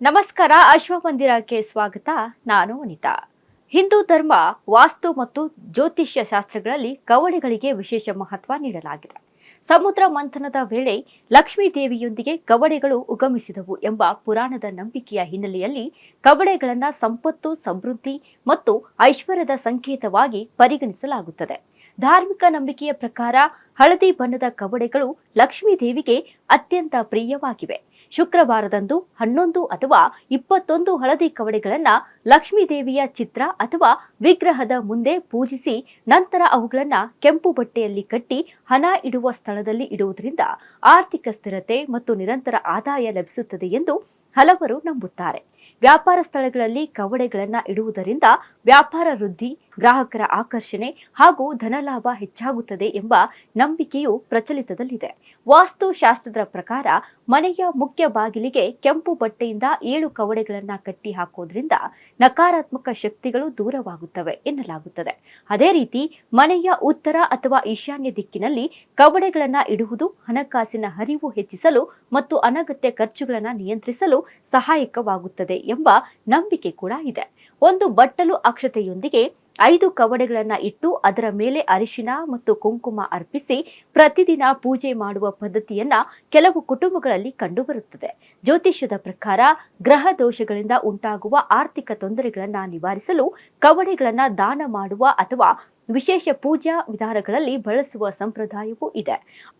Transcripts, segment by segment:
ನಮಸ್ಕಾರ, ಅಶ್ವಮಂದಿರಕ್ಕೆ ಸ್ವಾಗತ. ನಾನು ವನಿತಾ. ಹಿಂದೂ ಧರ್ಮ, ವಾಸ್ತು ಮತ್ತು ಜ್ಯೋತಿಷ್ಯ ಶಾಸ್ತ್ರಗಳಲ್ಲಿ ಕವಡೆಗಳಿಗೆ ವಿಶೇಷ ಮಹತ್ವ ನೀಡಲಾಗಿದೆ. ಸಮುದ್ರ ಮಂಥನದ ವೇಳೆ ಲಕ್ಷ್ಮೀ ದೇವಿಯೊಂದಿಗೆ ಕವಡೆಗಳು ಉಗಮಿಸಿದವು ಎಂಬ ಪುರಾಣದ ನಂಬಿಕೆಯ ಹಿನ್ನೆಲೆಯಲ್ಲಿ ಕವಡೆಗಳನ್ನು ಸಂಪತ್ತು, ಸಮೃದ್ಧಿ ಮತ್ತು ಐಶ್ವರ್ಯದ ಸಂಕೇತವಾಗಿ ಪರಿಗಣಿಸಲಾಗುತ್ತದೆ. ಧಾರ್ಮಿಕ ನಂಬಿಕೆಯ ಪ್ರಕಾರ ಹಳದಿ ಬಣ್ಣದ ಕವಡೆಗಳು ಲಕ್ಷ್ಮೀ ದೇವಿಗೆ ಅತ್ಯಂತ ಪ್ರಿಯವಾಗಿವೆ. ಶುಕ್ರವಾರದಂದು 11 ಅಥವಾ 21 ಹಳದಿ ಕವಡೆಗಳನ್ನು ಲಕ್ಷ್ಮೀ ದೇವಿಯ ಚಿತ್ರ ಅಥವಾ ವಿಗ್ರಹದ ಮುಂದೆ ಪೂಜಿಸಿ ನಂತರ ಅವುಗಳನ್ನು ಕೆಂಪು ಬಟ್ಟೆಯಲ್ಲಿ ಕಟ್ಟಿ ಹಣ ಇಡುವ ಸ್ಥಳದಲ್ಲಿ ಇಡುವುದರಿಂದ ಆರ್ಥಿಕ ಸ್ಥಿರತೆ ಮತ್ತು ನಿರಂತರ ಆದಾಯ ಲಭಿಸುತ್ತದೆ ಎಂದು ಹಲವರು ನಂಬುತ್ತಾರೆ. ವ್ಯಾಪಾರ ಸ್ಥಳಗಳಲ್ಲಿ ಕವಡೆಗಳನ್ನು ಇಡುವುದರಿಂದ ವ್ಯಾಪಾರ ವೃದ್ಧಿ, ಗ್ರಾಹಕರ ಆಕರ್ಷಣೆ ಹಾಗೂ ಧನಲಾಭ ಹೆಚ್ಚಾಗುತ್ತದೆ ಎಂಬ ನಂಬಿಕೆಯು ಪ್ರಚಲಿತದಲ್ಲಿದೆ. ವಾಸ್ತುಶಾಸ್ತ್ರದ ಪ್ರಕಾರ ಮನೆಯ ಮುಖ್ಯ ಬಾಗಿಲಿಗೆ ಕೆಂಪು ಬಟ್ಟೆಯಿಂದ 7 ಕವಡೆಗಳನ್ನು ಕಟ್ಟಿ ಹಾಕೋದ್ರಿಂದ ನಕಾರಾತ್ಮಕ ಶಕ್ತಿಗಳು ದೂರವಾಗುತ್ತವೆ ಎನ್ನಲಾಗುತ್ತದೆ. ಅದೇ ರೀತಿ ಮನೆಯ ಉತ್ತರ ಅಥವಾ ಈಶಾನ್ಯ ದಿಕ್ಕಿನಲ್ಲಿ ಕವಡೆಗಳನ್ನು ಇಡುವುದು ಹಣಕಾಸಿನ ಹರಿವು ಹೆಚ್ಚಿಸಲು ಮತ್ತು ಅನಗತ್ಯ ಖರ್ಚುಗಳನ್ನು ನಿಯಂತ್ರಿಸಲು ಸಹಾಯಕವಾಗುತ್ತದೆ ಎಂಬ ನಂಬಿಕೆ ಕೂಡ ಇದೆ. ಒಂದು ಬಟ್ಟಲು ಅಕ್ಷತೆಯೊಂದಿಗೆ 5 ಕವಡೆಗಳನ್ನು ಇಟ್ಟು ಅದರ ಮೇಲೆ ಅರಿಶಿನ ಮತ್ತು ಕುಂಕುಮ ಅರ್ಪಿಸಿ ಪ್ರತಿದಿನ ಪೂಜೆ ಮಾಡುವ ಪದ್ಧತಿಯನ್ನ ಕೆಲವು ಕುಟುಂಬಗಳಲ್ಲಿ ಕಂಡುಬರುತ್ತದೆ. ಜ್ಯೋತಿಷ್ಯದ ಪ್ರಕಾರ ಗ್ರಹ ದೋಷಗಳಿಂದ ಉಂಟಾಗುವ ಆರ್ಥಿಕ ತೊಂದರೆಗಳನ್ನು ನಿವಾರಿಸಲು ಕವಡೆಗಳನ್ನು ದಾನ ಮಾಡುವ ಅಥವಾ ವಿಶೇಷ ಪೂಜಾ ವಿಧಾನಗಳಲ್ಲಿ ಬಳಸುವ ಸಂಪ್ರದಾಯವೂ ಇದೆ.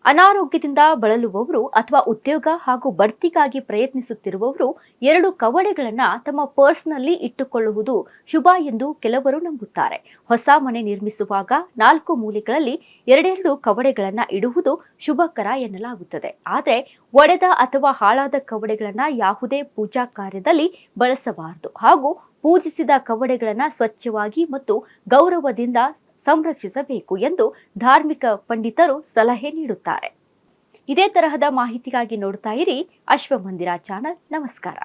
ಅನಾರೋಗ್ಯದಿಂದ ಬಳಲುವವರು ಅಥವಾ ಉದ್ಯೋಗ ಹಾಗೂ ಬಡ್ತಿಗಾಗಿ ಪ್ರಯತ್ನಿಸುತ್ತಿರುವವರು 2 ಕವಡೆಗಳನ್ನು ತಮ್ಮ ಪರ್ಸ್ನಲ್ಲಿ ಇಟ್ಟುಕೊಳ್ಳುವುದು ಶುಭ ಎಂದು ಕೆಲವರು ನಂಬುತ್ತಾರೆ. ಹೊಸ ಮನೆ ನಿರ್ಮಿಸುವಾಗ 4 ಮೂಲೆಗಳಲ್ಲಿ 2 ಕವಡೆಗಳನ್ನು ಇಡುವುದು ಶುಭಕರ ಎನ್ನಲಾಗುತ್ತದೆ. ಆದರೆ ಒಡೆದ ಅಥವಾ ಹಾಳಾದ ಕವಡೆಗಳನ್ನು ಯಾವುದೇ ಪೂಜಾ ಕಾರ್ಯದಲ್ಲಿ ಬಳಸಬಾರದು ಹಾಗೂ ಪೂಜಿಸಿದ ಕವಡೆಗಳನ್ನು ಸ್ವಚ್ಛವಾಗಿ ಮತ್ತು ಗೌರವದಿಂದ ಸಂರಕ್ಷಿಸಬೇಕು ಎಂದು ಧಾರ್ಮಿಕ ಪಂಡಿತರು ಸಲಹೆ ನೀಡುತ್ತಾರೆ. ಇದೇ ತರಹದ ಮಾಹಿತಿಗಾಗಿ ನೋಡ್ತಾ ಇರಿ ಅಶ್ವಮಂದಿರ ಚಾನಲ್. ನಮಸ್ಕಾರ.